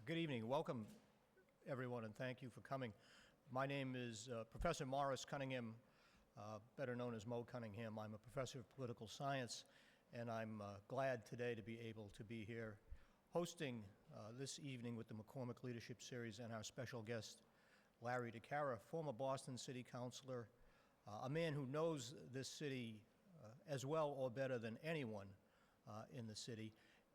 Good evening. Welcome, everyone, and thank you for coming. My name is Professor Morris Cunningham, better known as Mo Cunningham. I'm a professor of political science, and I'm glad today to be able to be here hosting this evening with the McCormack Leadership Series and our special guest, Larry DiCara, former Boston City Councilor, a man who knows this city as well or better than anyone in the city,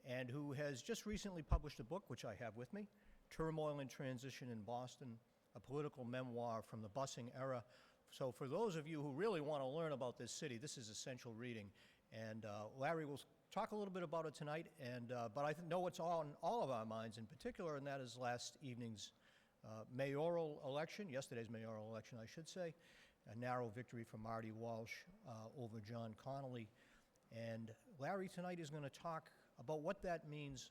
and who has just recently published a book, which I have with me, Turmoil and Transition in Boston, a political memoir from the busing era. So for those of you who really want to learn about this city, this is essential reading. And Larry will talk a little bit about it tonight, but I know what's on all of our minds in particular, and that is last evening's mayoral election, yesterday's mayoral election, I should say, a narrow victory for Marty Walsh over John Connolly. And Larry tonight is going to talk about what that means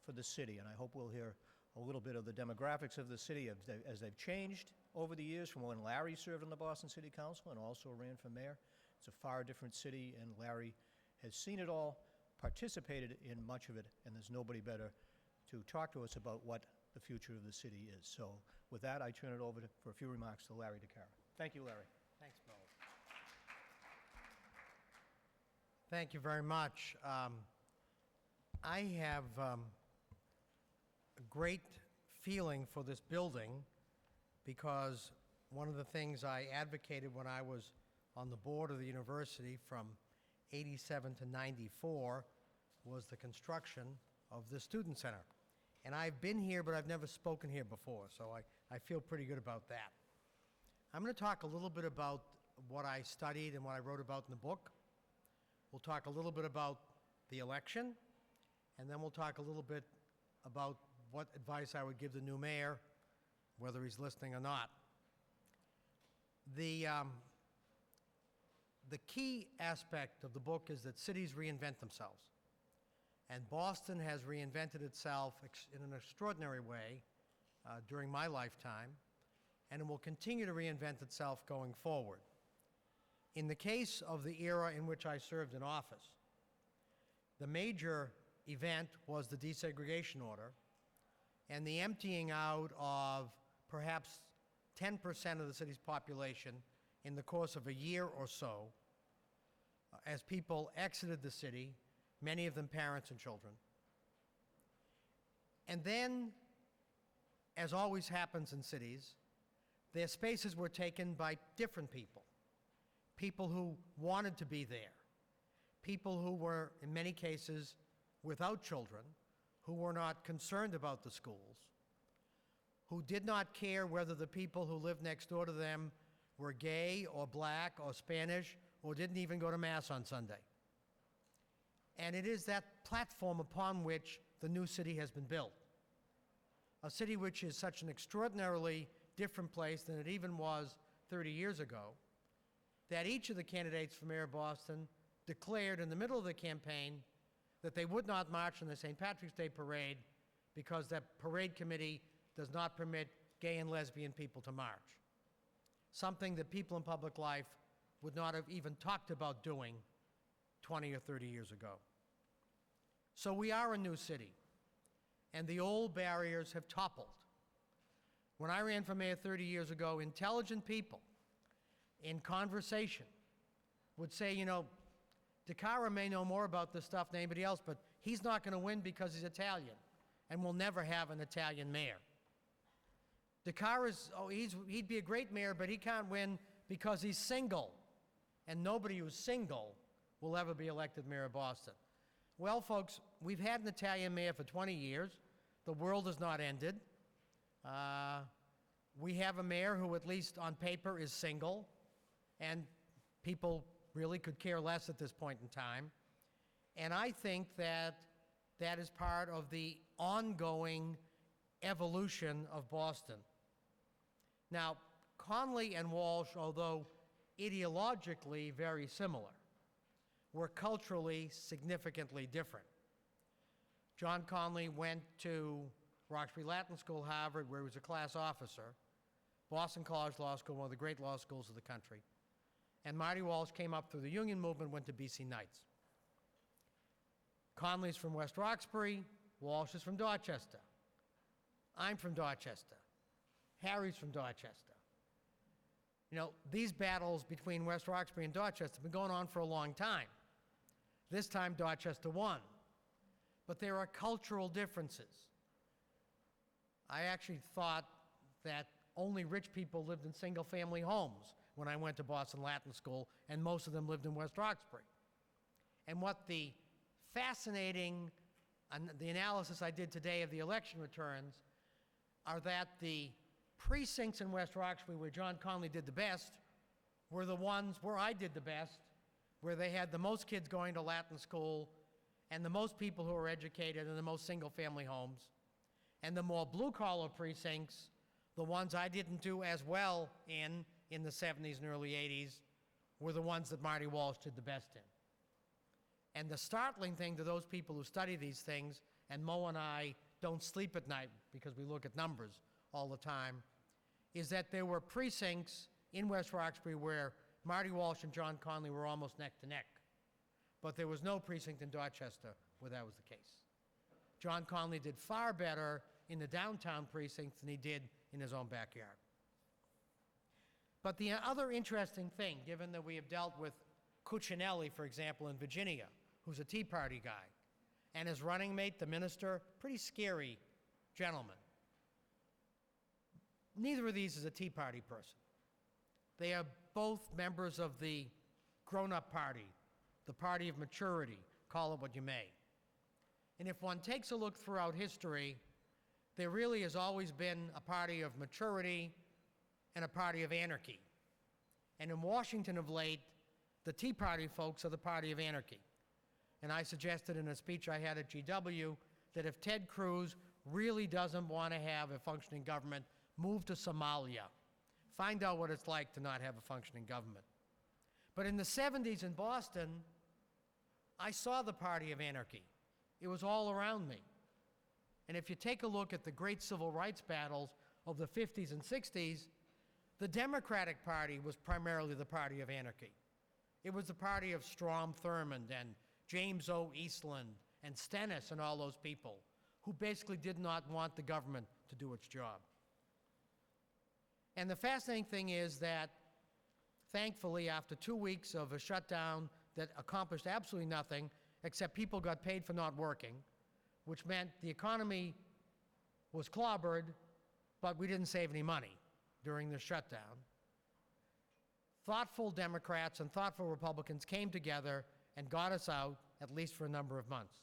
for the city, and I hope we'll hear a little bit of the demographics of the city as they've changed over the years from when Larry served on the Boston City Council and also ran for mayor. It's a far different city, and Larry has seen it all, participated in much of it, and there's nobody better to talk to us about what the future of the city is. So with that, I turn it over for a few remarks to Larry DiCara. Thank you, Larry. Thanks, Mo. Thank you very much. I have a great feeling for this building because one of the things I advocated when I was on the board of the university from 87 to 94 was the construction of the Student Center. And I've been here, but I've never spoken here before, so I feel pretty good about that. I'm going to talk a little bit about what I studied and what I wrote about in the book. We'll talk a little bit about the election, and then we'll talk a little bit about what advice I would give the new mayor, whether he's listening or not. The key aspect of the book is that cities reinvent themselves. And Boston has reinvented itself in an extraordinary way during my lifetime, and it will continue to reinvent itself going forward. In the case of the era in which I served in office, the major event was the desegregation order and the emptying out of perhaps 10% of the city's population in the course of a year or so as people exited the city, many of them parents and children. And then, as always happens in cities, their spaces were taken by different people. People who wanted to be there. People who were, in many cases, without children, who were not concerned about the schools, who did not care whether the people who lived next door to them were gay or black or Spanish or didn't even go to Mass on Sunday. And it is that platform upon which the new city has been built. A city which is such an extraordinarily different place than it even was 30 years ago, that each of the candidates for mayor of Boston declared in the middle of the campaign that they would not march on the St. Patrick's Day parade because that parade committee does not permit gay and lesbian people to march. Something that people in public life would not have even talked about doing 20 or 30 years ago. So we are a new city, and the old barriers have toppled. When I ran for mayor 30 years ago, intelligent people in conversation would say, you know, DiCara may know more about this stuff than anybody else, but he's not going to win because he's Italian, and we'll never have an Italian mayor. DiCara's, he'd be a great mayor, but he can't win because he's single, and nobody who's single will ever be elected mayor of Boston. Well, folks, we've had an Italian mayor for 20 years. The world has not ended. We have a mayor who, at least on paper, is single, and people really could care less at this point in time. And I think that that is part of the ongoing evolution of Boston. Now, Connolly and Walsh, although ideologically very similar, were culturally significantly different. John Connolly went to Roxbury Latin School, Harvard, where he was a class officer, Boston College Law School, one of the great law schools of the country. And Marty Walsh came up through the Union movement, went to BC Knights. Connolly's from West Roxbury, Walsh is from Dorchester. I'm from Dorchester. Harry's from Dorchester. You know, these battles between West Roxbury and Dorchester have been going on for a long time. This time, Dorchester won. But there are cultural differences. I actually thought that only rich people lived in single-family homes when I went to Boston Latin School, and most of them lived in West Roxbury. And what the fascinating, the analysis I did today of the election returns, are that the precincts in West Roxbury where John Connolly did the best were the ones where I did the best, where they had the most kids going to Latin school and the most people who were educated and the most single-family homes. And the more blue-collar precincts, the ones I didn't do as well in the 70s and early 80s, were the ones that Marty Walsh did the best in. And the startling thing to those people who study these things, and Mo and I don't sleep at night because we look at numbers all the time, is that there were precincts in West Roxbury where Marty Walsh and John Connolly were almost neck to neck. But there was no precinct in Dorchester where that was the case. John Connolly did far better in the downtown precincts than he did in his own backyard. But the other interesting thing, given that we have dealt with Cuccinelli, for example, in Virginia, who's a Tea Party guy, and his running mate, the minister, pretty scary gentleman. Neither of these is a Tea Party person. They are both members of the grown-up party, the party of maturity, call it what you may. And if one takes a look throughout history, there really has always been a party of maturity and a party of anarchy. And in Washington of late, the Tea Party folks are the party of anarchy. And I suggested in a speech I had at GW that if Ted Cruz really doesn't want to have a functioning government, move to Somalia. Find out what it's like to not have a functioning government. But in the 70s in Boston, I saw the party of anarchy. It was all around me. And if you take a look at the great civil rights battles of the 50s and 60s, the Democratic Party was primarily the party of anarchy. It was the party of Strom Thurmond and James O. Eastland and Stennis and all those people who basically did not want the government to do its job. And the fascinating thing is that, thankfully, after 2 weeks of a shutdown that accomplished absolutely nothing, except people got paid for not working, which meant the economy was clobbered, but we didn't save any money during the shutdown. Thoughtful Democrats and thoughtful Republicans came together and got us out, at least for a number of months.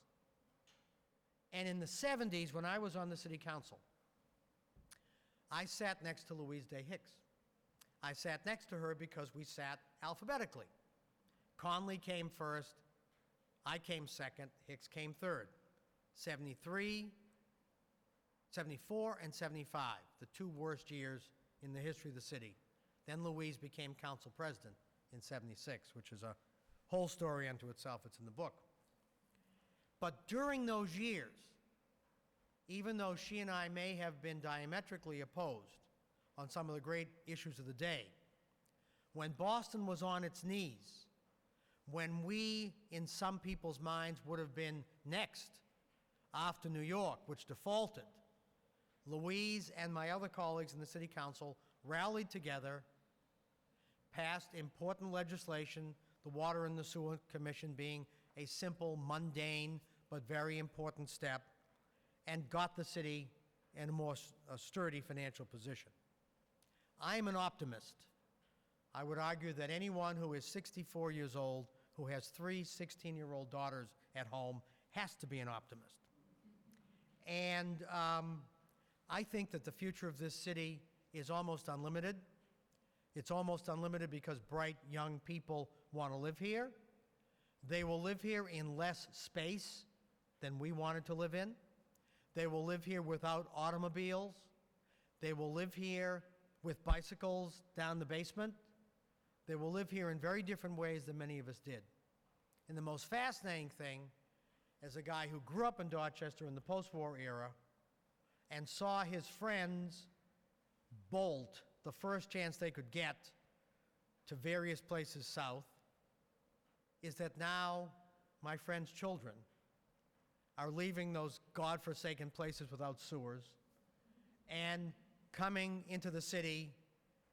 And in the 70s, when I was on the city council, I sat next to Louise Day Hicks. I sat next to her because we sat alphabetically. Conley came first, I came second, Hicks came third. 73, 74, and 75, the two worst years in the history of the city. Then Louise became council president in 76, which is a whole story unto itself. It's in the book. But during those years, even though she and I may have been diametrically opposed on some of the great issues of the day, when Boston was on its knees, when we, in some people's minds, would have been next after New York, which defaulted, Louise and my other colleagues in the city council rallied together, passed important legislation, the Water and the Sewer Commission being a simple, mundane, but very important step, and got the city in a more sturdy financial position. I'm an optimist. I would argue that anyone who is 64 years old, who has 3 16-year-old daughters at home, has to be an optimist. And I think that the future of this city is almost unlimited. It's almost unlimited because bright young people want to live here. They will live here in less space than we wanted to live in. They will live here without automobiles. They will live here with bicycles down the basement. They will live here in very different ways than many of us did. And the most fascinating thing, as a guy who grew up in Dorchester in the post-war era and saw his friends bolt the first chance they could get to various places south, is that now my friends' children are leaving those godforsaken places without sewers, and coming into the city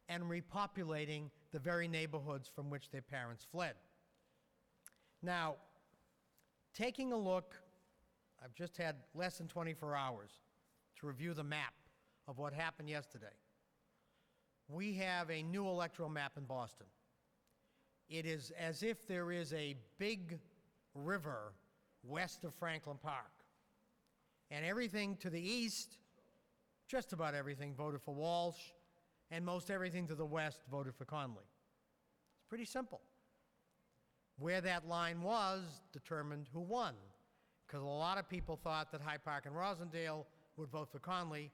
and repopulating the very neighborhoods from which their parents fled. Now, taking a look, I've just had less than 24 hours to review the map of what happened yesterday. We have a new electoral map in Boston. It is as if there is a big river west of Franklin Park. And everything to the east, just about everything, voted for Walsh, and most everything to the west voted for Conley. It's pretty simple. Where that line was determined who won, because a lot of people thought that Hyde Park and Rosendale would vote for Conley,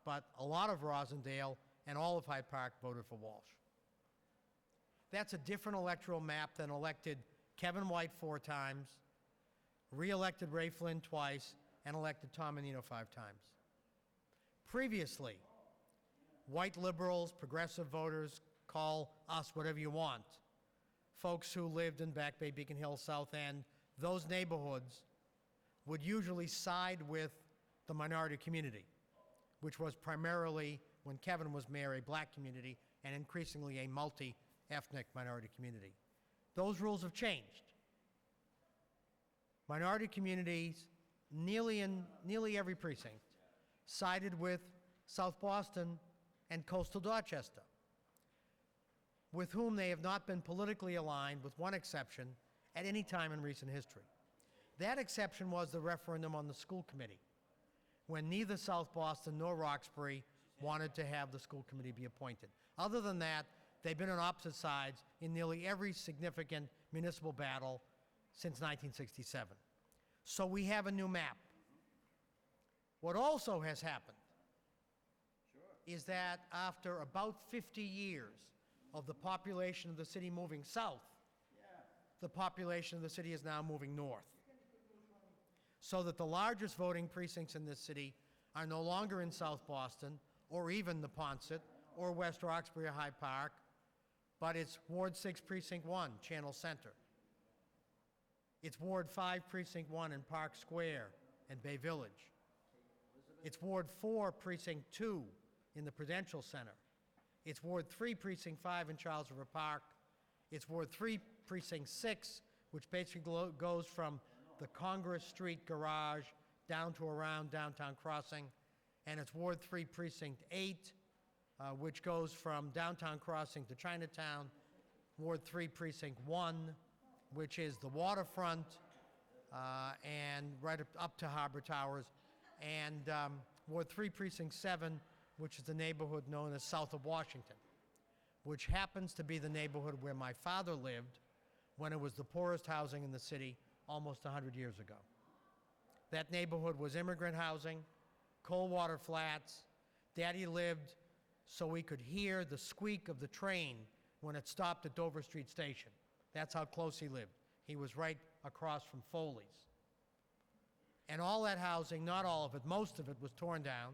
but a lot of Rosendale and all of Hyde Park voted for Walsh. That's a different electoral map than elected Kevin White 4 times, re-elected Ray Flynn twice, and elected Tom Menino 5 times. Previously, white liberals, progressive voters, call us whatever you want, folks who lived in Back Bay, Beacon Hill, South End, those neighborhoods would usually side with the minority community, which was primarily, when Kevin was mayor, a black community and increasingly a multi-ethnic minority community. Those rules have changed. Minority communities, nearly every precinct, sided with South Boston and coastal Dorchester, with whom they have not been politically aligned, with one exception, at any time in recent history. That exception was the referendum on the school committee, when neither South Boston nor Roxbury wanted to have the school committee be appointed. Other than that, they've been on opposite sides in nearly every significant municipal battle since 1967. So we have a new map. What also has happened is that after about 50 years of the population of the city moving south, the population of the city is now moving north. So that the largest voting precincts in this city are no longer in South Boston, or even Neponset, or West Roxbury or Hyde Park, but it's Ward 6, Precinct 1, Channel Center. It's Ward 5, Precinct 1 in Park Square and Bay Village. It's Ward 4, Precinct 2 in the Prudential Center. It's Ward 3, Precinct 5 in Charles River Park. It's Ward 3, Precinct 6, which basically goes from the Congress Street garage down to around Downtown Crossing. And it's Ward 3, Precinct 8, which goes from Downtown Crossing to Chinatown. Ward 3, Precinct 1, which is the waterfront, and right up to Harbor Towers. And Ward 3, Precinct 7, which is the neighborhood known as South of Washington, which happens to be the neighborhood where my father lived when it was the poorest housing in the city almost 100 years ago. That neighborhood was immigrant housing, cold water flats. Daddy lived so we could hear the squeak of the train when it stopped at Dover Street Station. That's how close he lived. He was right across from Foley's. And all that housing, not all of it, most of it was torn down.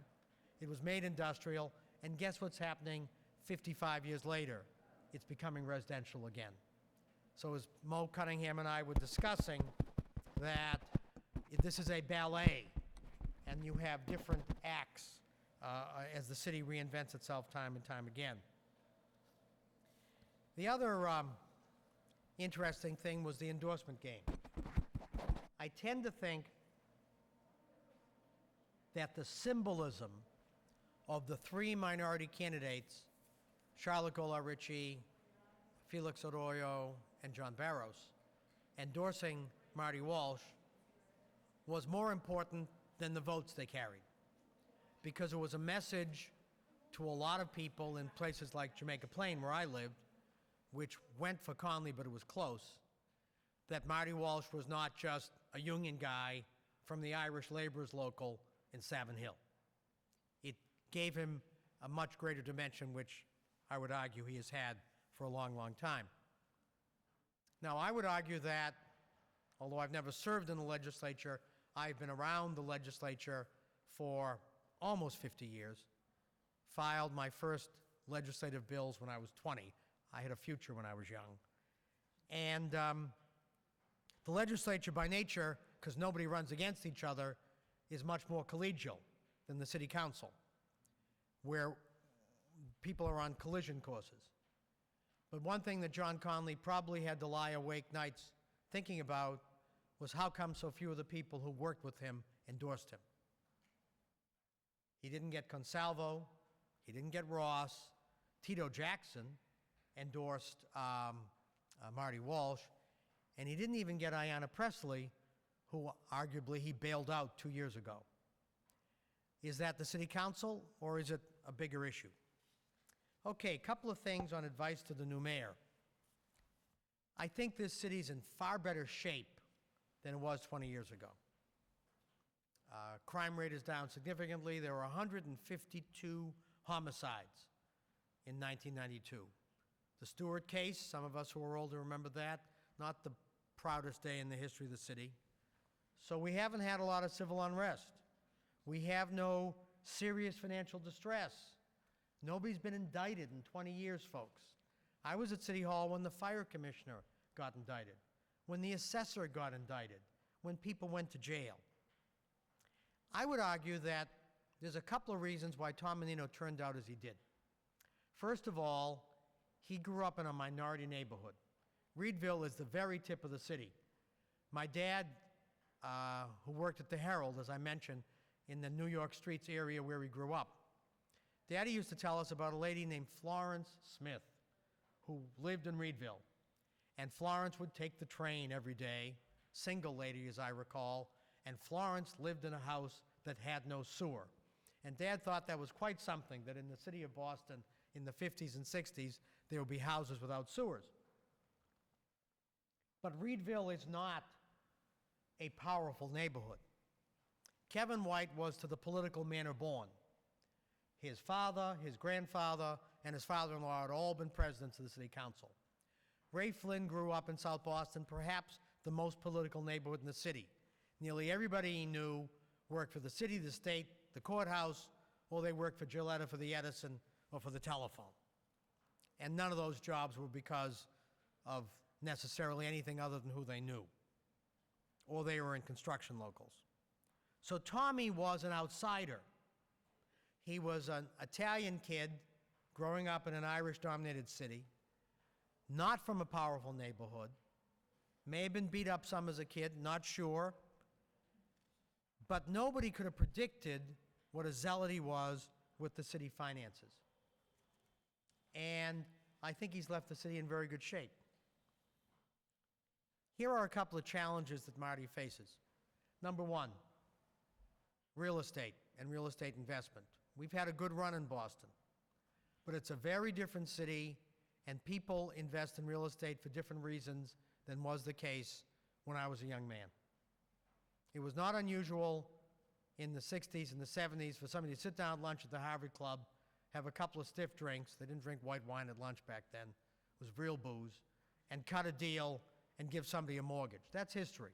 It was made industrial, and guess what's happening 55 years later? It's becoming residential again. So as Mo Cunningham and I were discussing that this is a ballet, and you have different acts as the city reinvents itself time and time again. The other interesting thing was the endorsement game. I tend to think that the symbolism of the 3 minority candidates, Charlotte Golar-Ritchie, Felix Arroyo, and John Barros, endorsing Marty Walsh was more important than the votes they carried, because it was a message to a lot of people in places like Jamaica Plain, where I lived, which went for Conley, but it was close, that Marty Walsh was not just a union guy from the Irish laborers local in Savin Hill. It gave him a much greater dimension, which I would argue he has had for a long, long time. Now, I would argue that, although I've never served in the legislature, I've been around the legislature for almost 50 years, filed my first legislative bills when I was 20. I had a future when I was young. And the legislature by nature, because nobody runs against each other, is much more collegial than the city council. where people are on collision courses. But one thing that John Conley probably had to lie awake nights thinking about was how come so few of the people who worked with him endorsed him. He didn't get Consalvo, he didn't get Ross. Tito Jackson endorsed Marty Walsh, and he didn't even get Ayanna Pressley, who arguably he bailed out 2 years ago. Is that the city council, or is it a bigger issue? Okay, a couple of things on advice to the new mayor. I think this city's in far better shape than it was 20 years ago. Crime rate is down significantly. There were 152 homicides in 1992. The Stewart case, some of us who are older remember that, not the proudest day in the history of the city. So we haven't had a lot of civil unrest. We have no serious financial distress. Nobody's been indicted in 20 years, folks. I was at City Hall when the fire commissioner got indicted, when the assessor got indicted, when people went to jail. I would argue that there's a couple of reasons why Tom Menino turned out as he did. First of all, he grew up in a minority neighborhood. Reedville is the very tip of the city. My dad, who worked at the Herald, as I mentioned, in the New York streets area where he grew up, Daddy used to tell us about a lady named Florence Smith who lived in Reedville. And Florence would take the train every day, single lady as I recall, and Florence lived in a house that had no sewer. And Dad thought that was quite something, that in the city of Boston in the 50s and 60s, there would be houses without sewers. But Reedville is not a powerful neighborhood. Kevin White was to the political manner born. His father, his grandfather, and his father-in-law had all been presidents of the city council. Ray Flynn grew up in South Boston, perhaps the most political neighborhood in the city. Nearly everybody he knew worked for the city, the state, the courthouse, or they worked for Gillette or for the Edison or for the telephone. And none of those jobs were because of necessarily anything other than who they knew, or they were in construction locals. So Tommy was an outsider. He was an Italian kid growing up in an Irish-dominated city, not from a powerful neighborhood, may have been beat up some as a kid, not sure, but nobody could have predicted what a zealot he was with the city finances. And I think he's left the city in very good shape. Here are a couple of challenges that Marty faces. Number one, real estate and real estate investment. We've had a good run in Boston, but it's a very different city, and people invest in real estate for different reasons than was the case when I was a young man. It was not unusual in the 60s and the 70s for somebody to sit down at lunch at the Harvard Club, have a couple of stiff drinks — they didn't drink white wine at lunch back then, it was real booze — and cut a deal and give somebody a mortgage. That's history.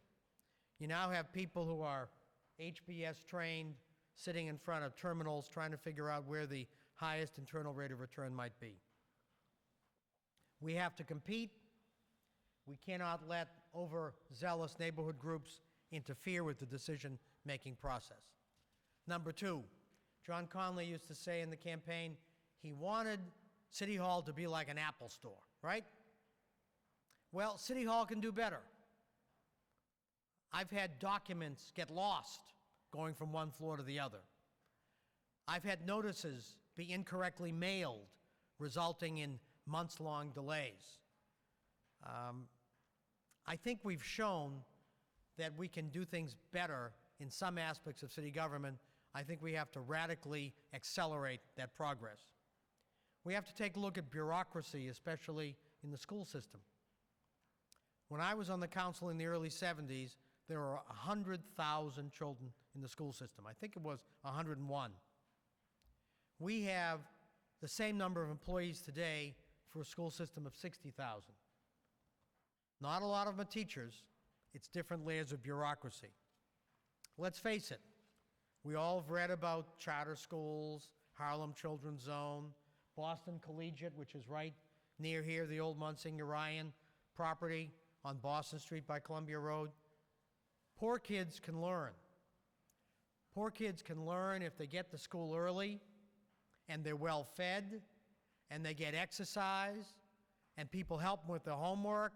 You now have people who are HBS trained, sitting in front of terminals trying to figure out where the highest internal rate of return might be. We have to compete. We cannot let overzealous neighborhood groups interfere with the decision-making process. Number two, John Conley used to say in the campaign he wanted City Hall to be like an Apple store, right? Well, City Hall can do better. I've had documents get lost going from one floor to the other. I've had notices be incorrectly mailed, resulting in months-long delays. I think we've shown that we can do things better in some aspects of city government. I think we have to radically accelerate that progress. We have to take a look at bureaucracy, especially in the school system. When I was on the council in the early 70s, there were 100,000 children in the school system. I think it was 101. We have the same number of employees today for a school system of 60,000. Not a lot of them are teachers. It's different layers of bureaucracy. Let's face it, we all have read about charter schools, Harlem Children's Zone, Boston Collegiate, which is right near here, the old Monsignor Ryan property on Boston Street by Columbia Road. Poor kids can learn. Poor kids can learn if they get to school early, and they're well fed, and they get exercise, and people help them with their homework,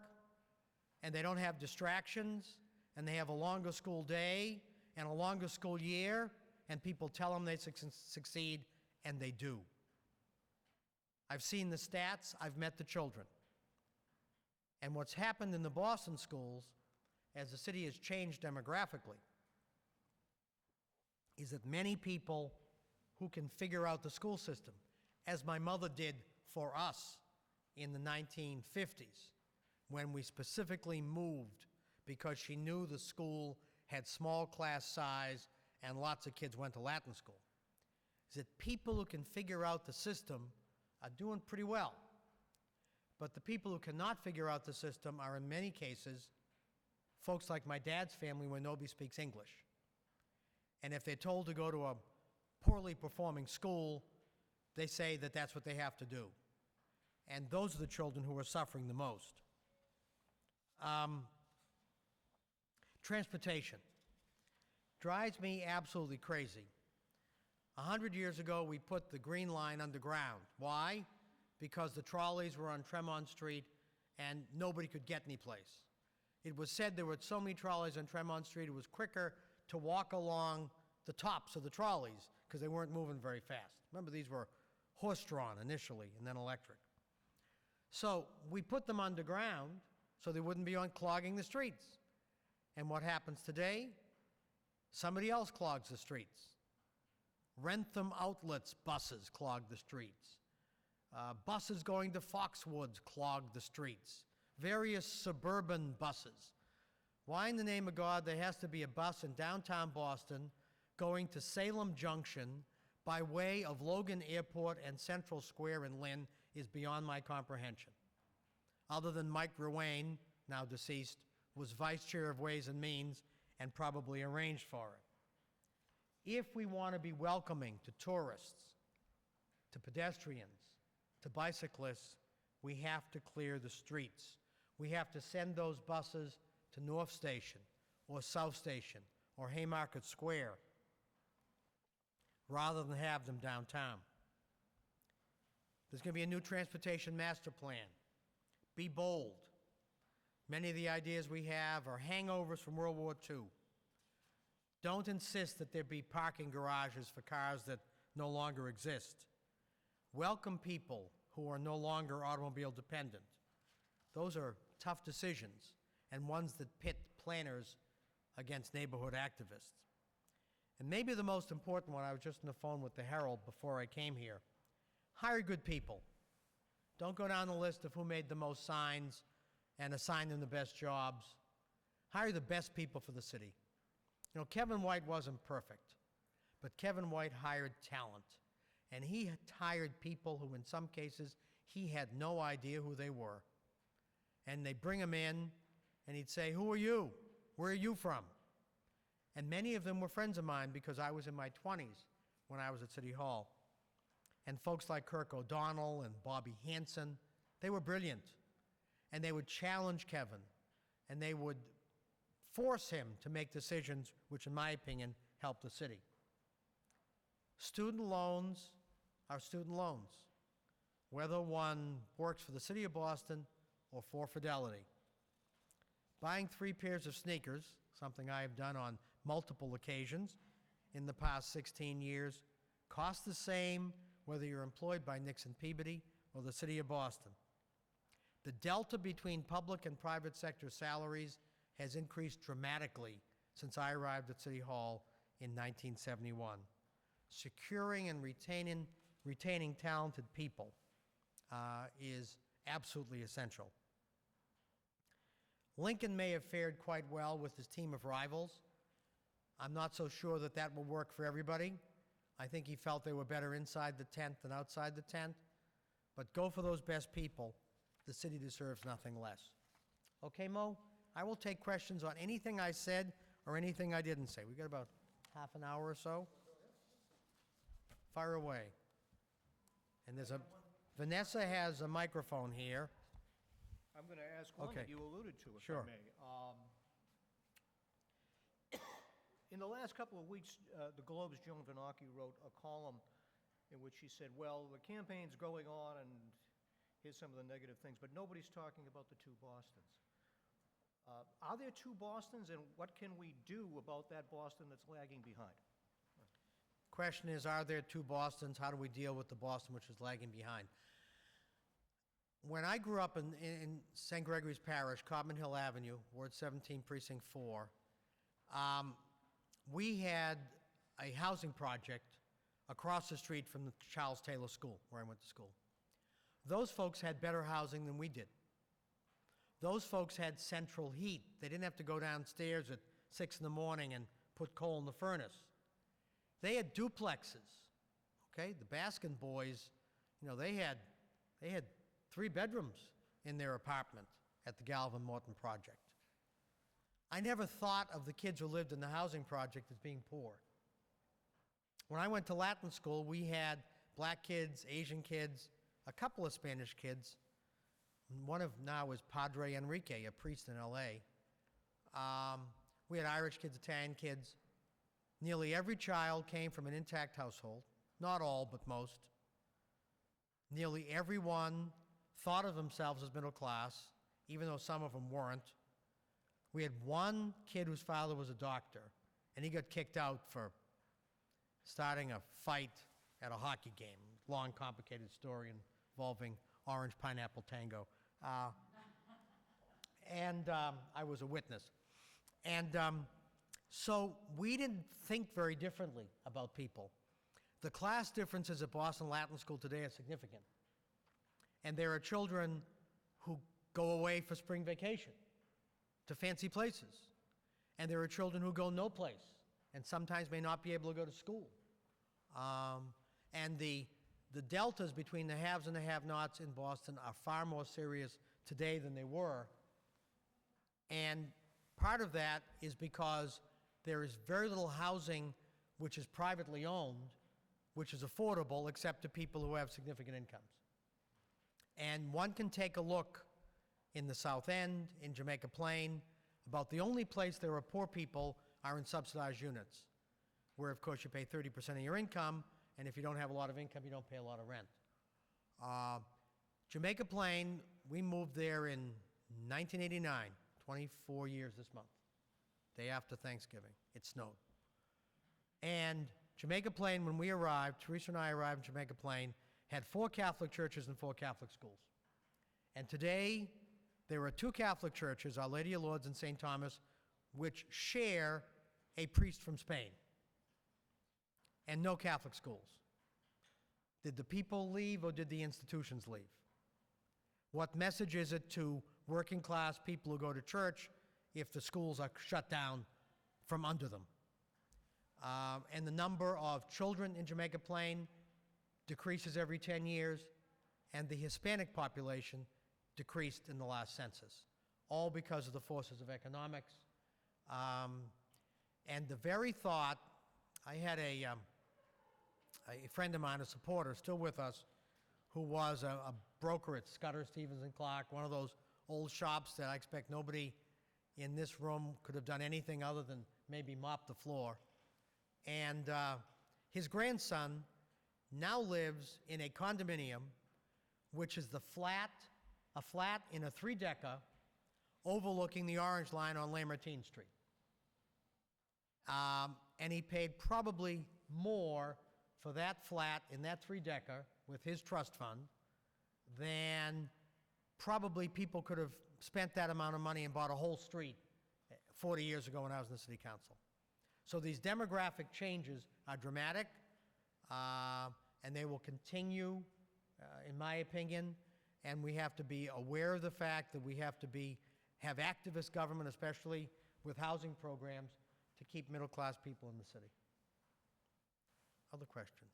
and they don't have distractions, and they have a longer school day and a longer school year, and people tell them they succeed, and they do. I've seen the stats, I've met the children. And what's happened in the Boston schools, as the city has changed demographically, is that many people who can figure out the school system, as my mother did for us in the 1950s, when we specifically moved because she knew the school had small class size and lots of kids went to Latin school, is that people who can figure out the system are doing pretty well. But the people who cannot figure out the system are, in many cases, folks like my dad's family where nobody speaks English. And if they're told to go to a poorly performing school, they say that that's what they have to do. And those are the children who are suffering the most. Transportation drives me absolutely crazy. 100 years ago, we put the Green Line underground. Why? Because the trolleys were on Tremont Street and nobody could get any place. It was said there were so many trolleys on Tremont Street, it was quicker to walk along the tops of the trolleys because they weren't moving very fast. Remember, these were horse-drawn initially and then electric. So we put them underground so they wouldn't be clogging the streets. And what happens today? Somebody else clogs the streets. Rentham Outlets buses clog the streets. Buses going to Foxwoods clog the streets. Various suburban buses. Why in the name of God there has to be a bus in downtown Boston going to Salem Junction by way of Logan Airport and Central Square in Lynn is beyond my comprehension. Other than Mike Ruane, now deceased, was Vice Chair of Ways and Means and probably arranged for it. If we want to be welcoming to tourists, to pedestrians, to bicyclists, we have to clear the streets. We have to send those buses to North Station or South Station or Haymarket Square rather than have them downtown. There's going to be a new transportation master plan. Be bold. Many of the ideas we have are hangovers from World War II. Don't insist that there be parking garages for cars that no longer exist. Welcome people who are no longer automobile dependent. Those are tough decisions and ones that pit planners against neighborhood activists. And maybe the most important one, I was just on the phone with the Herald before I came here, hire good people. Don't go down the list of who made the most signs and assign them the best jobs. Hire the best people for the city. You know, Kevin White wasn't perfect, but Kevin White hired talent. And he hired people who, in some cases, he had no idea who they were. And they'd bring them in, and he'd say, "Who are you? Where are you from?" And many of them were friends of mine because I was in my 20s when I was at City Hall. And folks like Kirk O'Donnell and Bobby Hansen, they were brilliant. And they would challenge Kevin, and they would force him to make decisions which, in my opinion, helped the city. Student loans are student loans, whether one works for the city of Boston or for Fidelity. Buying 3 pairs of sneakers, something I have done on multiple occasions in the past 16 years, costs the same whether you're employed by Nixon Peabody or the city of Boston. The delta between public and private sector salaries has increased dramatically since I arrived at City Hall in 1971. Securing and retaining talented people is absolutely essential. Lincoln may have fared quite well with his team of rivals. I'm not so sure that that will work for everybody. I think he felt they were better inside the tent than outside the tent. But go for those best people. The city deserves nothing less. Okay, Mo? I will take questions on anything I said or anything I didn't say. We've got about half an hour or so. Fire away. And there's Vanessa has a microphone here. I'm going to ask one Okay. that you alluded to, if Sure. I may. In the last couple of weeks, the Globe's Joan Vanocchi wrote a column in which she said, well, the campaign's going on and here's some of the negative things, but nobody's talking about the two Bostons. Are there two Bostons, and what can we do about that Boston that's lagging behind? Question is, are there two Bostons? How do we deal with the Boston which is lagging behind? When I grew up in St. Gregory's Parish, Codman Hill Avenue, Ward 17, Precinct 4, we had a housing project across the street from the Charles Taylor School, where I went to school. Those folks had better housing than we did. Those folks had central heat. They didn't have to go downstairs at 6 in the morning and put coal in the furnace. They had duplexes, okay? The Baskin boys, you know, they had 3 bedrooms in their apartment at the Galvin Morton project. I never thought of the kids who lived in the housing project as being poor. When I went to Latin school, we had black kids, Asian kids, a couple of Spanish kids. One of now is Padre Enrique, a priest in L.A. We had Irish kids, Italian kids. Nearly every child came from an intact household. Not all, but most. Nearly everyone thought of themselves as middle class, even though some of them weren't. We had one kid whose father was a doctor, and he got kicked out for starting a fight at a hockey game. Long, complicated story involving orange pineapple tango. I was a witness. So we didn't think very differently about people. The class differences at Boston Latin School today are significant. And there are children who go away for spring vacation to fancy places. And there are children who go no place and sometimes may not be able to go to school. And the deltas between the haves and the have-nots in Boston are far more serious today than they were. And part of that is because there is very little housing which is privately owned, which is affordable, except to people who have significant incomes. And one can take a look in the South End, in Jamaica Plain. About the only place there are poor people are in subsidized units, where, of course, you pay 30% of your income, and if you don't have a lot of income, you don't pay a lot of rent. Jamaica Plain, we moved there in 1989, 24 years this month, day after Thanksgiving. It snowed. And Jamaica Plain, when we arrived, Teresa and I arrived in Jamaica Plain, had 4 Catholic churches and 4 Catholic schools. And today, there are 2 Catholic churches, Our Lady of Lourdes and St. Thomas, which share a priest from Spain, and no Catholic schools. Did the people leave or did the institutions leave? What message is it to working class people who go to church if the schools are shut down from under them? And the number of children in Jamaica Plain decreases every 10 years, and the Hispanic population decreased in the last census, all because of the forces of economics. And the very thought, I had a friend of mine, a supporter, still with us, who was a broker at Scudder, Stevens & Clark, one of those old shops that I expect nobody in this room could have done anything other than maybe mop the floor. And his grandson now lives in a condominium, which is a flat in a 3-decker overlooking the Orange Line on Lamartine Street. And he paid probably more for that flat in that 3-decker with his trust fund than probably people could have spent that amount of money and bought a whole street 40 years ago when I was in the city council. So these demographic changes are dramatic, and they will continue, in my opinion, and we have to be aware of the fact that we have to have activist government, especially with housing programs, to keep middle-class people in the city. Other questions?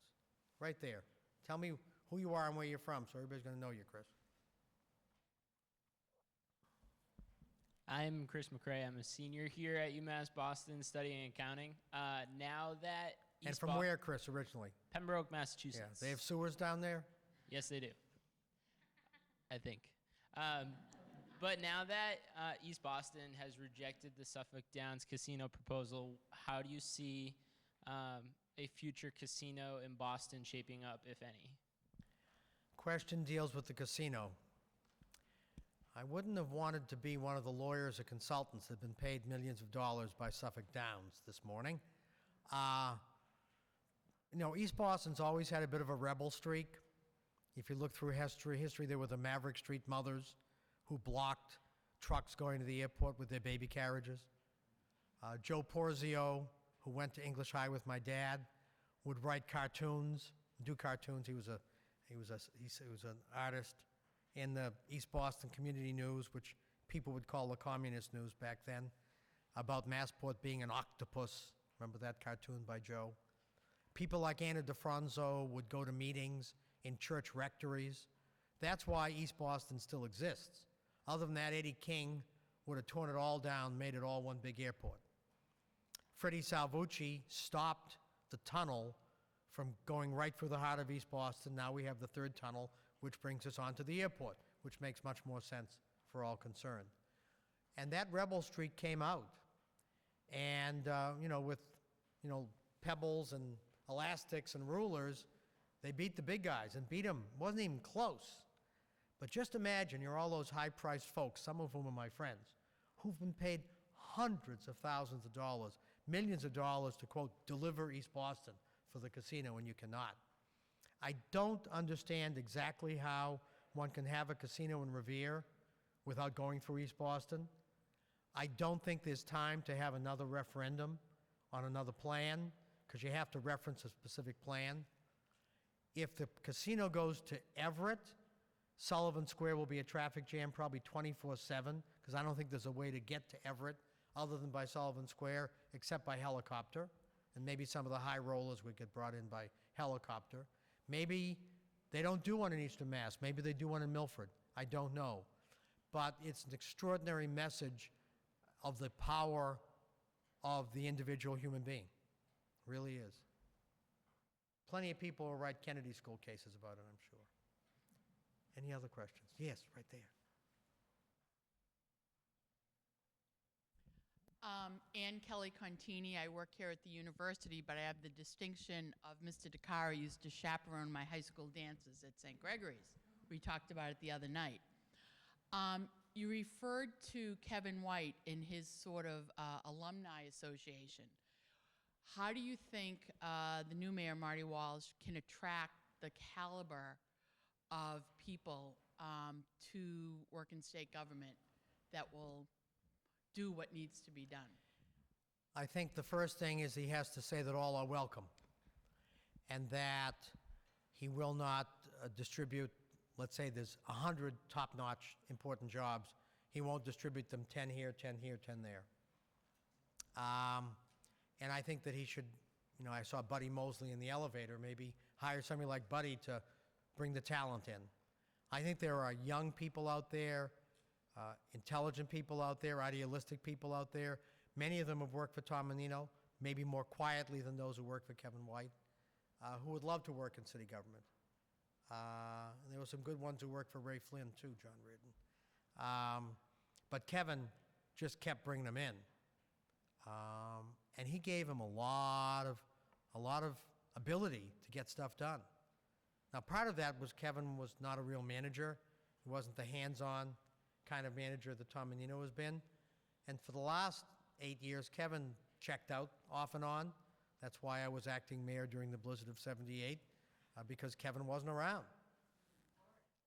Right there. Tell me who you are and where you're from, so everybody's going to know you, Chris. I'm Chris McCrae. I'm a senior here at UMass Boston studying accounting. Now that And from where, Chris, originally? Pembroke, Massachusetts. Yeah. They have sewers down there? Yes, they do. I think. But now that East Boston has rejected the Suffolk Downs casino proposal, how do you see a future casino in Boston shaping up, if any? Question deals with the casino. I wouldn't have wanted to be one of the lawyers or consultants that have been paid millions of dollars by Suffolk Downs this morning. East Boston's always had a bit of a rebel streak. If you look through history, there were the Maverick Street mothers who blocked trucks going to the airport with their baby carriages. Joe Porzio, who went to English High with my dad, would write cartoons, do cartoons. He was an artist in the East Boston Community News, which people would call the communist news back then, about Massport being an octopus. Remember that cartoon by Joe? People like Anna DeFranzo would go to meetings in church rectories. That's why East Boston still exists. Other than that, Eddie King would have torn it all down, made it all one big airport. Freddie Salvucci stopped the tunnel from going right through the heart of East Boston. Now we have the third tunnel, which brings us onto the airport, which makes much more sense for all concerned. And that rebel streak came out. And, with pebbles and elastics and rulers, they beat the big guys and beat them. It wasn't even close. But just imagine you're all those high-priced folks, some of whom are my friends, who've been paid hundreds of thousands of dollars, millions of dollars to, quote, deliver East Boston for the casino, and you cannot. I don't understand exactly how one can have a casino in Revere without going through East Boston. I don't think there's time to have another referendum on another plan, because you have to reference a specific plan. If the casino goes to Everett, Sullivan Square will be a traffic jam probably 24/7, because I don't think there's a way to get to Everett other than by Sullivan Square, except by helicopter. And maybe some of the high rollers would get brought in by helicopter. Maybe they don't do one in Eastern Mass. Maybe they do one in Milford. I don't know. But it's an extraordinary message of the power of the individual human being. It really is. Plenty of people will write Kennedy School cases about it, I'm sure. Any other questions? Yes, right there. Ann Kelly Contini. I work here at the university, but I have the distinction of Mr. DiCara used to chaperone my high school dances at St. Gregory's. We talked about it the other night. You referred to Kevin White in his sort of alumni association. How do you think the new mayor, Marty Walsh, can attract the caliber of people to work in state government that will do what needs to be done? I think the first thing is he has to say that all are welcome, and that he will not distribute, let's say there's 100 top-notch important jobs, he won't distribute them 10 here, 10 here, 10 there. And I think that he should, I saw Buddy Mosley in the elevator, maybe hire somebody like Buddy to bring the talent in. I think there are young people out there, intelligent people out there, idealistic people out there. Many of them have worked for Tom Menino, maybe more quietly than those who work for Kevin White, who would love to work in city government. There were some good ones who worked for Ray Flynn too, John Reardon. But Kevin just kept bringing them in. And he gave him a lot of ability to get stuff done. Now, part of that was Kevin was not a real manager. He wasn't the hands-on kind of manager that Tom Menino has been. And for the last 8 years, Kevin checked out off and on. That's why I was acting mayor during the blizzard of '78, because Kevin wasn't around.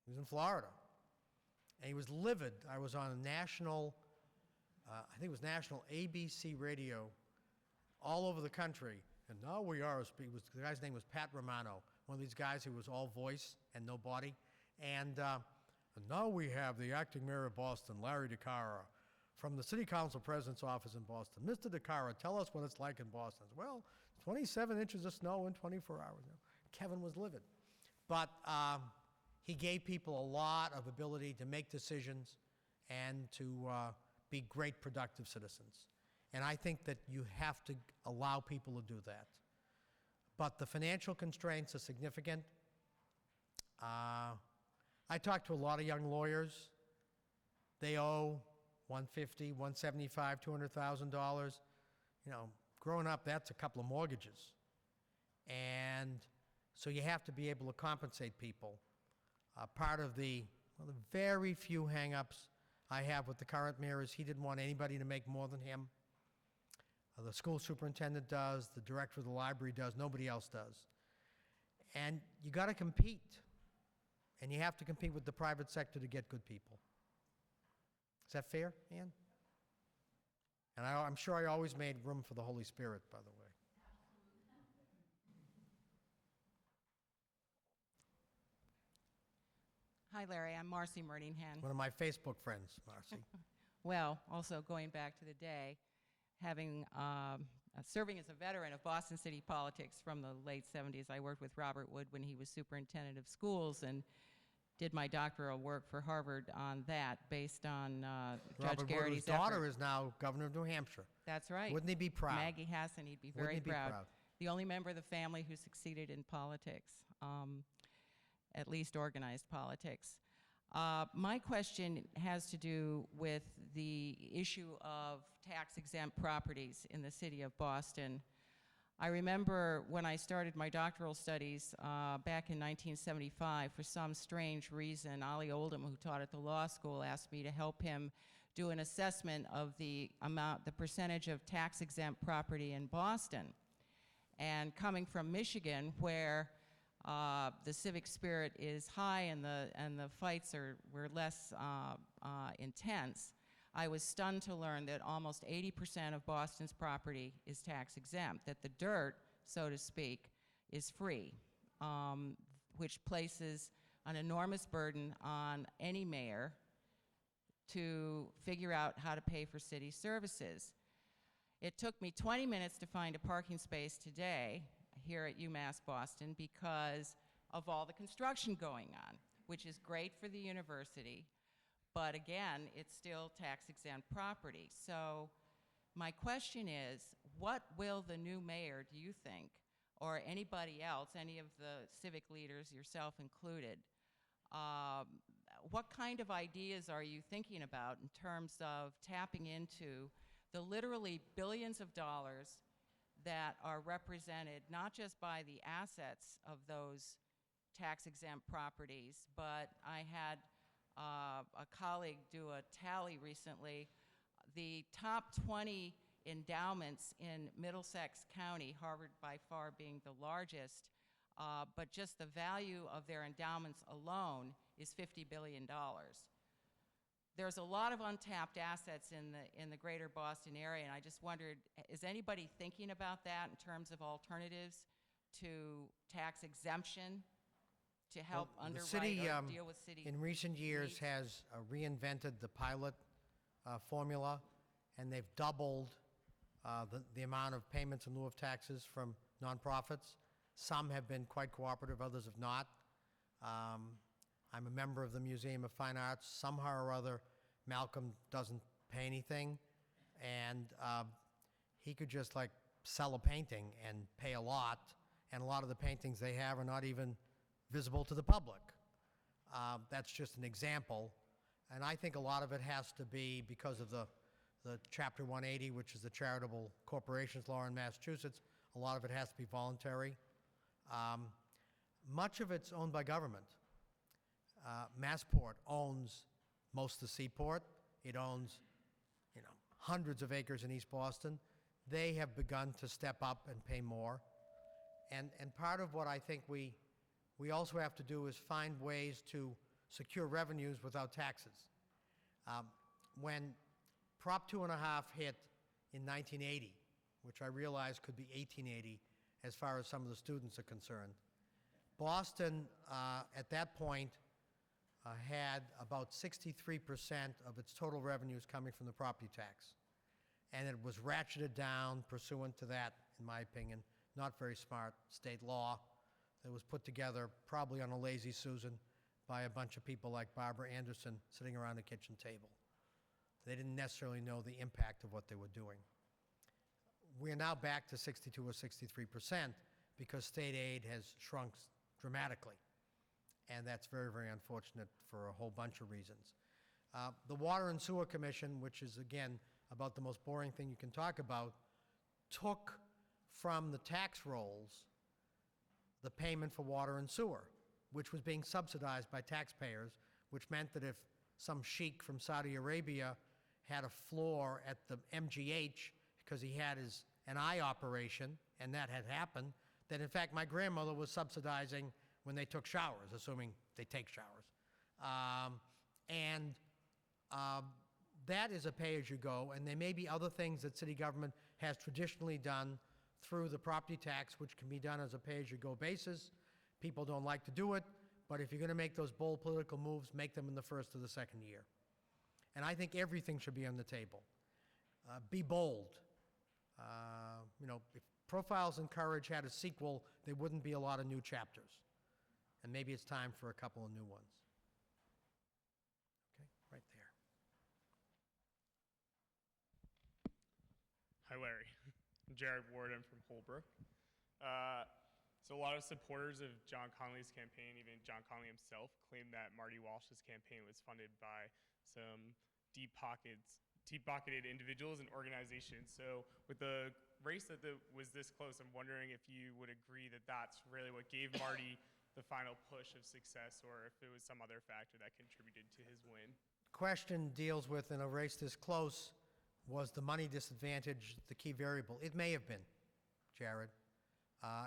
He was in Florida. And he was livid. I was on a national, I think it was national ABC radio all over the country. And now we are, the guy's name was Pat Romano, one of these guys who was all voice and no body. And now we have the acting mayor of Boston, Larry DiCara, from the city council president's office in Boston. Mr. DiCara, tell us what it's like in Boston. Well, 27 inches of snow in 24 hours. Kevin was livid. But he gave people a lot of ability to make decisions and to be great productive citizens. And I think that you have to allow people to do that. But the financial constraints are significant. I talked to a lot of young lawyers. They owe $150,000, $175,000, $200,000. Growing up, that's a couple of mortgages. And so you have to be able to compensate people. Part of the very few hang-ups I have with the current mayor is he didn't want anybody to make more than him. The school superintendent does, the director of the library does, nobody else does. And you got to compete. And you have to compete with the private sector to get good people. Is that fair, Ann? And I'm sure I always made room for the Holy Spirit, by the way. Hi, Larry. I'm Marcy Merdingham. One of my Facebook friends, Marcy. Well, also going back to the day, having serving as a veteran of Boston City politics from the late 70s, I worked with Robert Wood when he was superintendent of schools and did my doctoral work for Harvard on that, based on Judge Robert Wood, whose Garrity's daughter effort. is now governor of New Hampshire. That's right. Wouldn't he be proud? Maggie Hassan, he'd be Wouldn't very he be proud. proud? The only member of the family who succeeded in politics, at least organized politics. My question has to do with the issue of tax-exempt properties in the city of Boston. I remember when I started my doctoral studies back in 1975, for some strange reason, Ollie Oldham, who taught at the law school, asked me to help him do an assessment of the percentage of tax-exempt property in Boston. And coming from Michigan, where the civic spirit is high and the fights were less intense, I was stunned to learn that almost 80% of Boston's property is tax exempt, that the dirt, so to speak, is free, which places an enormous burden on any mayor to figure out how to pay for city services. It took me 20 minutes to find a parking space today here at UMass Boston because of all the construction going on, which is great for the university, but again, it's still tax-exempt property. So my question is, what will the new mayor, do you think, or anybody else, any of the civic leaders, yourself included, what kind of ideas are you thinking about in terms of tapping into the literally billions of dollars that are represented not just by the assets of those tax-exempt properties, but I had a colleague do a tally recently. The top 20 endowments in Middlesex County, Harvard by far being the largest, but just the value of their endowments alone is $50 billion. There's a lot of untapped assets in the greater Boston area, and I just wondered, is anybody thinking about that in terms of alternatives to tax exemption to help underwrite or deal with city in recent years needs? has reinvented the pilot formula, and they've doubled the amount of payments in lieu of taxes from nonprofits. Some have been quite cooperative, others have not. I'm a member of the Museum of Fine Arts. Somehow or other, Malcolm doesn't pay anything, and he could just like sell a painting and pay a lot, and a lot of the paintings they have are not even visible to the public. That's just an example, and I think a lot of it has to be because of the Chapter 180, which is the charitable corporations law in Massachusetts. A lot of it has to be voluntary. Much of it's owned by government. Massport owns most of the seaport. It owns, hundreds of acres in East Boston. They have begun to step up and pay more. And part of what I think we also have to do is find ways to secure revenues without taxes. When Prop 2.5 hit in 1980, which I realize could be 1880 as far as some of the students are concerned, Boston at that point had about 63% of its total revenues coming from the property tax. And it was ratcheted down pursuant to that, in my opinion, not very smart state law that was put together probably on a lazy Susan by a bunch of people like Barbara Anderson sitting around the kitchen table. They didn't necessarily know the impact of what they were doing. We are now back to 62 or 63% because state aid has shrunk dramatically. And that's very, very unfortunate for a whole bunch of reasons. The Water and Sewer Commission, which is, again, about the most boring thing you can talk about, took from the tax rolls the payment for water and sewer, which was being subsidized by taxpayers, which meant that if some sheik from Saudi Arabia had a floor at the MGH because he had an eye operation, and that had happened, that in fact my grandmother was subsidizing when they took showers, assuming they take showers. That is a pay-as-you-go, and there may be other things that city government has traditionally done through the property tax, which can be done as a pay-as-you-go basis. People don't like to do it, but if you're going to make those bold political moves, make them in the first or the second year. And I think everything should be on the table. Be bold. If Profiles in Courage had a sequel, there wouldn't be a lot of new chapters. And maybe it's time for a couple of new ones. Okay, right there. Hi, Larry. I'm Jared Warden from Holbrook. So a lot of supporters of John Connolly's campaign, even John Connolly himself, claimed that Marty Walsh's campaign was funded by some deep-pocketed individuals and organizations. So with the race that was this close, I'm wondering if you would agree that that's really what gave Marty the final push of success, or if it was some other factor that contributed to his win. Question deals with, in a race this close, was the money disadvantage the key variable? It may have been, Jared.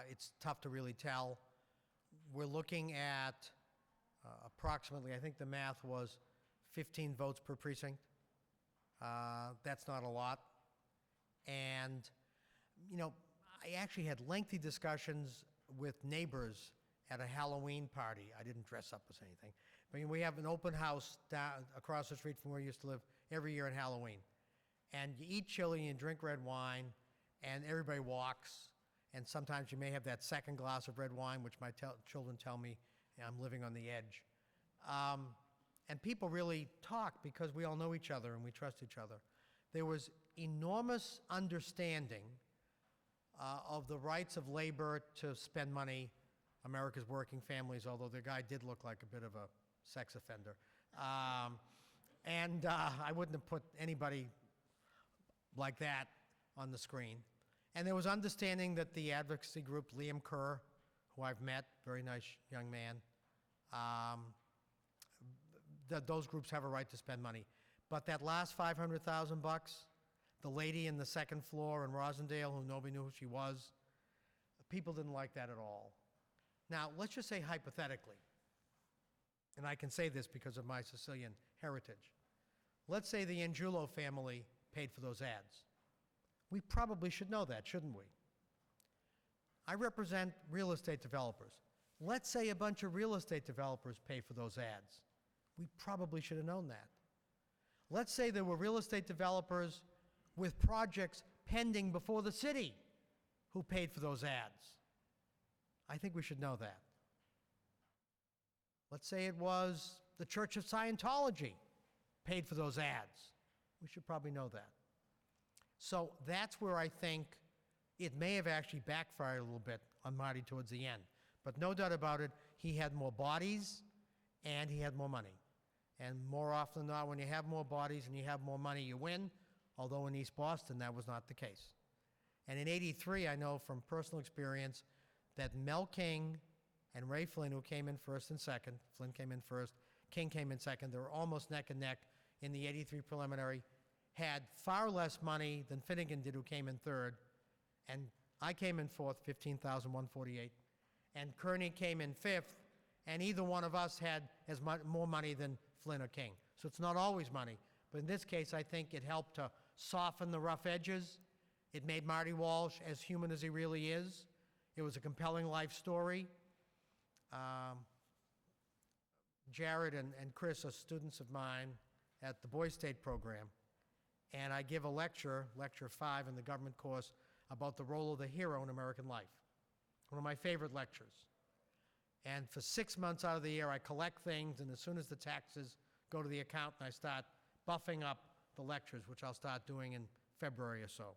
It's tough to really tell. We're looking at approximately, I think the math was 15 votes per precinct. That's not a lot. And, I actually had lengthy discussions with neighbors at a Halloween party. I didn't dress up as anything. But we have an open house down across the street from where I used to live every year on Halloween. And you eat chili and drink red wine, and everybody walks. And sometimes you may have that second glass of red wine, which my children tell me I'm living on the edge. And people really talk because we all know each other and we trust each other. There was enormous understanding of the rights of labor to spend money, America's working families, although the guy did look like a bit of a sex offender. I wouldn't have put anybody like that on the screen. And there was understanding that the advocacy group, Liam Kerr, who I've met, very nice young man, that those groups have a right to spend money. But that last $500,000 bucks, the lady in the second floor in Rosendale who nobody knew who she was, people didn't like that at all. Now, let's just say hypothetically, and I can say this because of my Sicilian heritage. Let's say the Angiulo family paid for those ads. We probably should know that, shouldn't we? I represent real estate developers. Let's say a bunch of real estate developers pay for those ads. We probably should have known that. Let's say there were real estate developers with projects pending before the city who paid for those ads. I think we should know that. Let's say it was the Church of Scientology paid for those ads. We should probably know that. So that's where I think it may have actually backfired a little bit on Marty towards the end. But no doubt about it, he had more bodies and he had more money. And more often than not, when you have more bodies and you have more money, you win. Although in East Boston, that was not the case. And in '83, I know from personal experience that Mel King and Ray Flynn, who came in first and second, Flynn came in first, King came in second, they were almost neck and neck in the '83 preliminary, had far less money than Finnegan did, who came in third, and I came in fourth, 15,148, and Kearney came in fifth, and either one of us had more money than Flynn or King. So it's not always money, but in this case, I think it helped to soften the rough edges. It made Marty Walsh as human as he really is. It was a compelling life story. Jared and Chris are students of mine at the Boys State program, and I give a lecture 5 in the government course, about the role of the hero in American life. One of my favorite lectures. And for 6 months out of the year, I collect things, and as soon as the taxes go to the accountant, I start buffing up the lectures, which I'll start doing in February or so.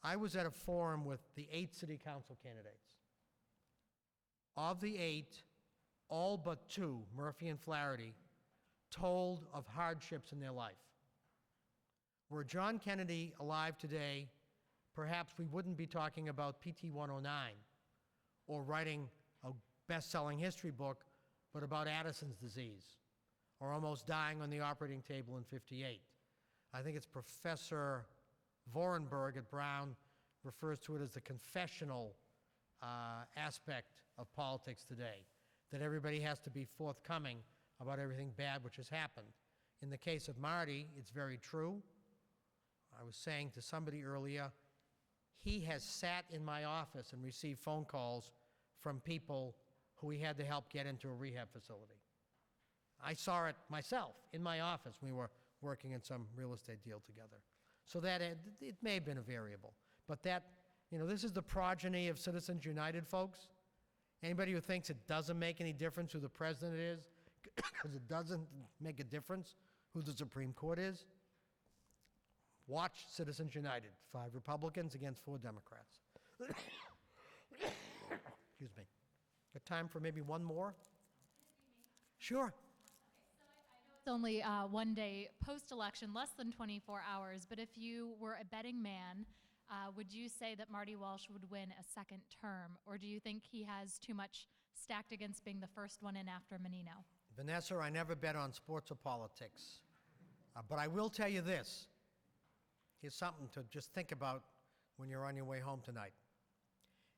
I was at a forum with the 8 city council candidates. Of the 8, all but 2, Murphy and Flaherty, told of hardships in their life. Were John Kennedy alive today, perhaps we wouldn't be talking about PT 109 or writing a best-selling history book, but about Addison's disease, or almost dying on the operating table in '58. I think it's Professor Vorenberg at Brown refers to it as the confessional aspect of politics today, that everybody has to be forthcoming about everything bad which has happened. In the case of Marty, it's very true. I was saying to somebody earlier, he has sat in my office and received phone calls from people who he had to help get into a rehab facility. I saw it myself in my office. We were working in some real estate deal together. So that it may have been a variable. But that, this is the progeny of Citizens United, folks. Anybody who thinks it doesn't make any difference who the president is, because it doesn't make a difference who the Supreme Court is, watch Citizens United. 5 Republicans against 4 Democrats. Excuse me. Got time for maybe one more? Sure. It's only one day post-election, less than 24 hours, but if you were a betting man, would you say that Marty Walsh would win a second term, or do you think he has too much stacked against being the first one in after Menino? Vanessa, I never bet on sports or politics. But I will tell you this. Here's something to just think about when you're on your way home tonight.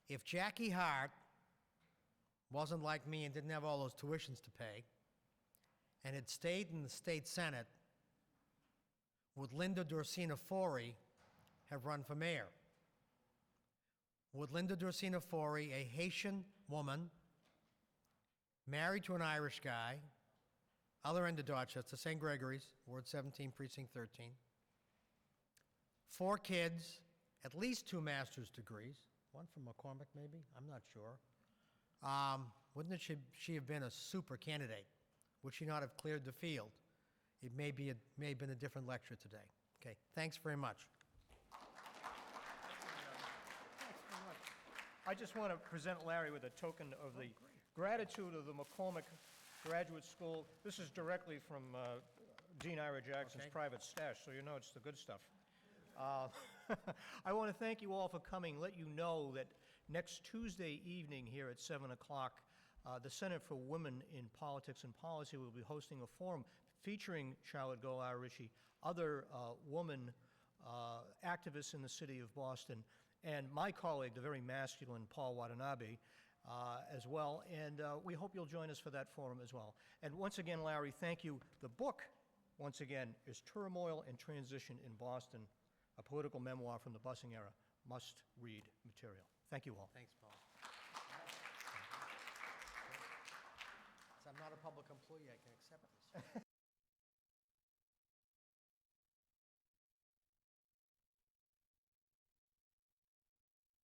If Jackie Hart wasn't like me and didn't have all those tuitions to pay, and had stayed in the state senate, would Linda Dorsina Forey have run for mayor? Would Linda Dorsina Forey, a Haitian woman, married to an Irish guy, other end of Dorchester, St. Gregory's, Ward 17, Precinct 13, 4 kids, at least 2 master's degrees, one from McCormack maybe, I'm not sure. Wouldn't she have been a super candidate? Would she not have cleared the field? It may have been a different lecture today. Okay, thanks very much. I just want to present Larry with a token of the gratitude of the McCormack Graduate School. This is directly from Dean Ira Jackson's private stash, so you know it's the good stuff. I want to thank you all for coming. Let you know that next Tuesday evening here at 7 o'clock, the Center for Women in Politics and Policy will be hosting a forum featuring Charlotte Golar-Ritchie, other woman activists in the city of Boston, and my colleague, the very masculine Paul Watanabe, as well. And we hope you'll join us for that forum as well. And once again, Larry, thank you. The book, once again, is Turmoil and Transition in Boston, a political memoir from the busing era. Must-read material. Thank you all. Thanks, Paul. I'm not a public employee, I can accept this.